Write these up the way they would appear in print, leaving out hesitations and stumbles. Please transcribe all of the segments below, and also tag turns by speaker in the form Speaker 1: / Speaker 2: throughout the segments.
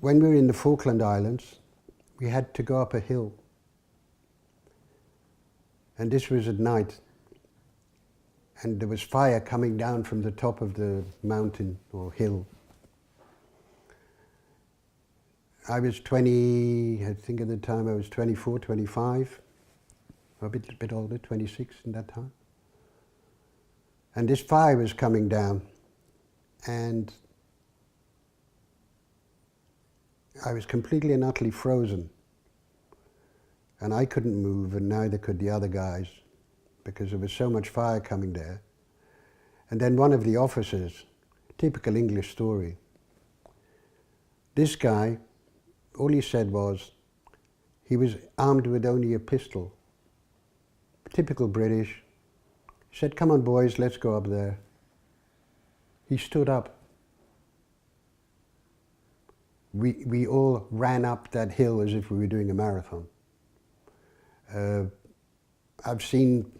Speaker 1: when we were in the Falkland Islands, we had to go up a hill. And this was at night. And there was fire coming down from the top of the mountain or hill. I was 20, I think at the time I was 24, 25, or a bit older, 26 in that time. And this fire was coming down, and I was completely and utterly frozen. And I couldn't move, and neither could the other guys, because there was so much fire coming there. And then one of the officers, typical English story, this guy, all he said was, he was armed with only a pistol. Typical British. He said, "Come on boys, let's go up there." He stood up. We all ran up that hill as if we were doing a marathon. I've seen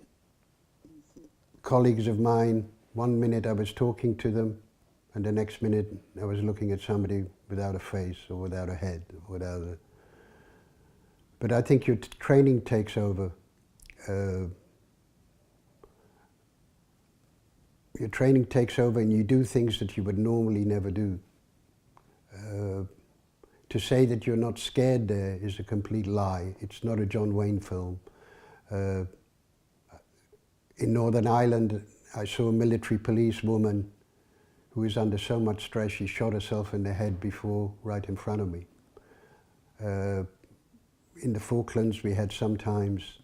Speaker 1: colleagues of mine, one minute I was talking to them, and the next minute I was looking at somebody without a face or without a head, or without a... But I think your training takes over. Your training takes over and you do things that you would normally never do. To say that you're not scared there is a complete lie. It's not a John Wayne film. In Northern Ireland, I saw a military police woman who was under so much stress she shot herself in the head before, right in front of me. In the Falklands we had sometimes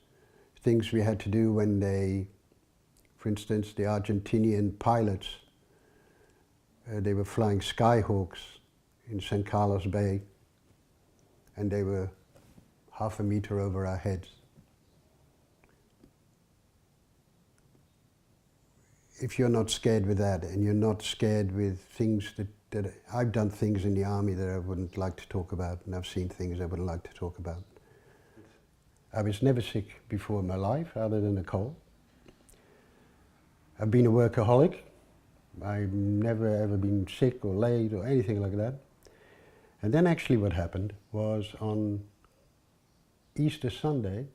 Speaker 1: things we had to do when they, for instance, the Argentinian pilots, they were flying Skyhawks in St. Carlos Bay, and they were half a meter over our heads. If you're not scared with that, and you're not scared with things that I've done things in the army that I wouldn't like to talk about, and I've seen things I wouldn't like to talk about. I was never sick before in my life, other than a cold. I've been a workaholic. I've never ever been sick or late or anything like that. And then actually what happened was on Easter Sunday,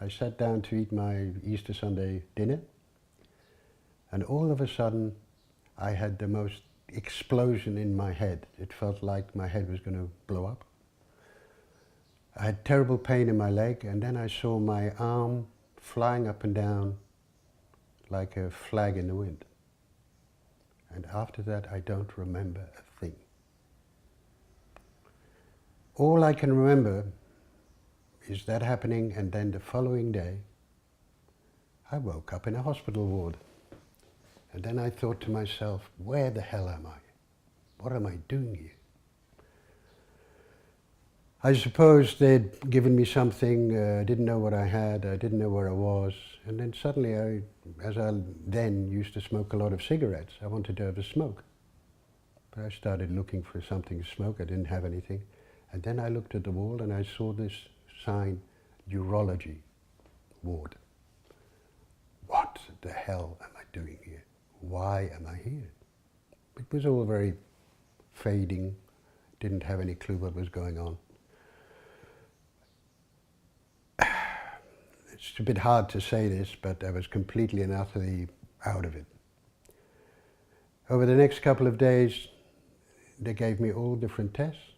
Speaker 1: I sat down to eat my Easter Sunday dinner, and all of a sudden I had the most explosion in my head. It felt like my head was going to blow up. I had terrible pain in my leg, and then I saw my arm flying up and down like a flag in the wind. And after that I don't remember a thing. All I can remember is that happening, and then the following day I woke up in a hospital ward. And then I thought to myself, where the hell am I? What am I doing here? I suppose they'd given me something, I didn't know what I had, I didn't know where I was, and then suddenly, as I then used to smoke a lot of cigarettes, I wanted to have a smoke. But I started looking for something to smoke, I didn't have anything, and then I looked at the wall and I saw this sign, urology ward. What the hell am I doing here? Why am I here? It was all very fading, didn't have any clue what was going on. It's a bit hard to say this, but I was completely and utterly out of it. Over the next couple of days, they gave me all different tests.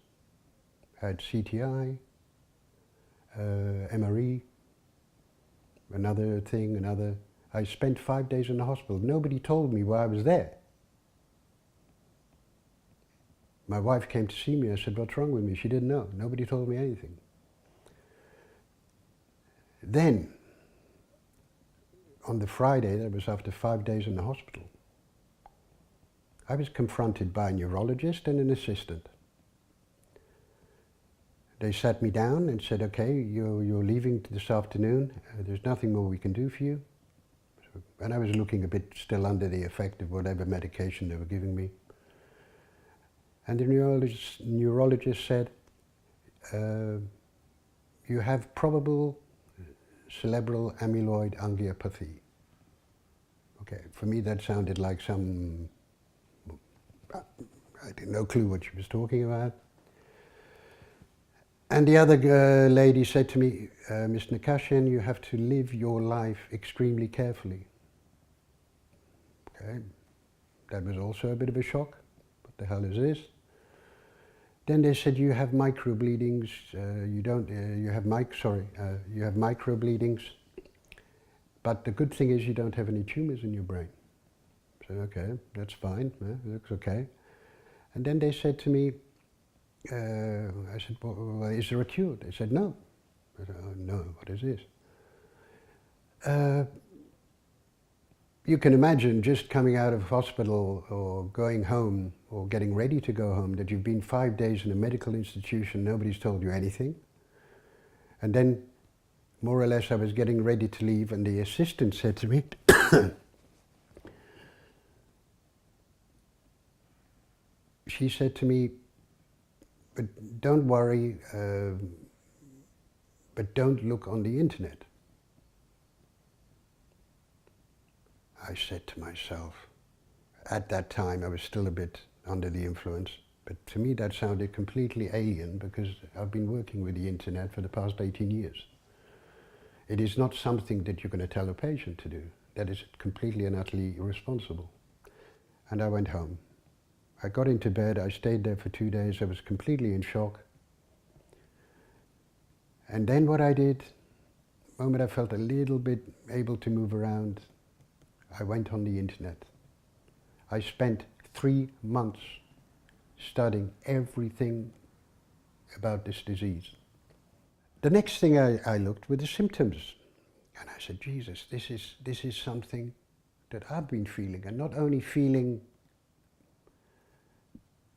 Speaker 1: I had CTI, MRE, another thing, another. I spent 5 days in the hospital. Nobody told me why I was there. My wife came to see me. I said, "What's wrong with me?" She didn't know. Nobody told me anything. Then, on the Friday, that was after 5 days in the hospital, I was confronted by a neurologist and an assistant. They sat me down and said, "Okay, you're leaving this afternoon. There's nothing more we can do for you." And I was looking a bit still under the effect of whatever medication they were giving me. And the neurologist said, "You have probable cerebral amyloid angiopathy." Okay, for me that sounded like some, I had no clue what she was talking about. And the other lady said to me, Miss Nakashian, you have to live your life extremely carefully. Okay, that was also a bit of a shock. What the hell is this? Then they said you have microbleedings. You have microbleedings. But the good thing is you don't have any tumors in your brain. I said, okay, that's fine. Looks okay. And then they said to me, I said, well, is there a cure? They said, no. I said, oh, no, what is this? You can imagine just coming out of hospital or going home or getting ready to go home that you've been 5 days in a medical institution, nobody's told you anything. And then, more or less, I was getting ready to leave and the assistant said to me, she said to me, but don't worry, but don't look on the internet. I said to myself, at that time I was still a bit under the influence, but to me that sounded completely alien because I've been working with the internet for the past 18 years. It is not something that you're going to tell a patient to do. That is completely and utterly irresponsible. And I went home. I got into bed, I stayed there for 2 days, I was completely in shock. And then what I did, the moment I felt a little bit able to move around, I went on the internet. I spent 3 months studying everything about this disease. The next thing I looked were the symptoms. And I said, Jesus, this is something that I've been feeling, and not only feeling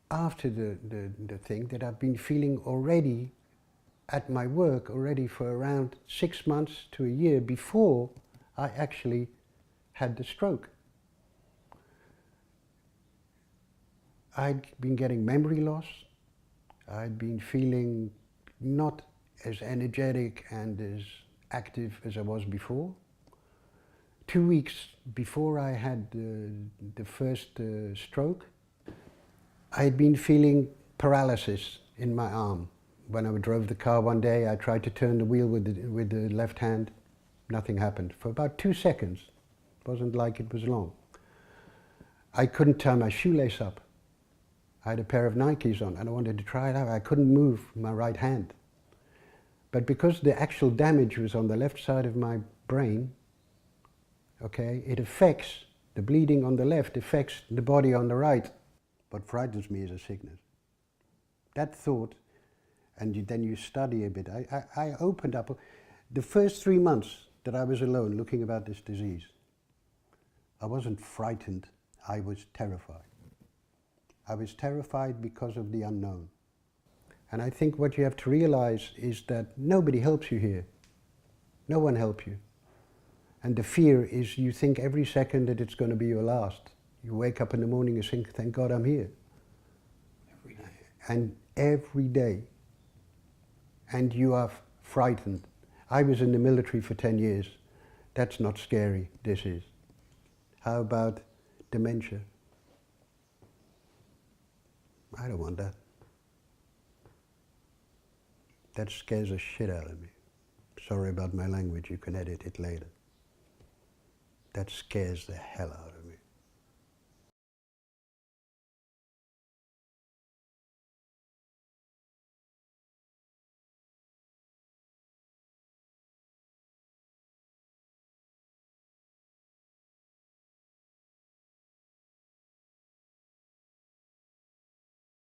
Speaker 1: after the thing, that I've been feeling already at my work already for around 6 months to a year before I actually had the stroke. I'd been getting memory loss. I'd been feeling not as energetic and as active as I was before. 2 weeks before I had the first stroke, I'd been feeling paralysis in my arm. When I drove the car one day, I tried to turn the wheel with the left hand. Nothing happened for about 2 seconds. It wasn't like it was long. I couldn't tie my shoelace up. I had a pair of Nikes on and I wanted to try it out. I couldn't move my right hand. But because the actual damage was on the left side of my brain, okay, it affects, the bleeding on the left affects the body on the right. What frightens me is a sickness. That thought, and then you study a bit. I opened up. The first 3 months that I was alone looking about this disease, I wasn't frightened, I was terrified. I was terrified because of the unknown. And I think what you have to realize is that nobody helps you here. No one helps you. And the fear is you think every second that it's going to be your last. You wake up in the morning and think, thank God I'm here. Every day. And every day. And you are frightened. I was in the military for 10 years. That's not scary, this is. How about dementia? I don't want that. That scares the shit out of me. Sorry about my language, you can edit it later. That scares the hell out of me.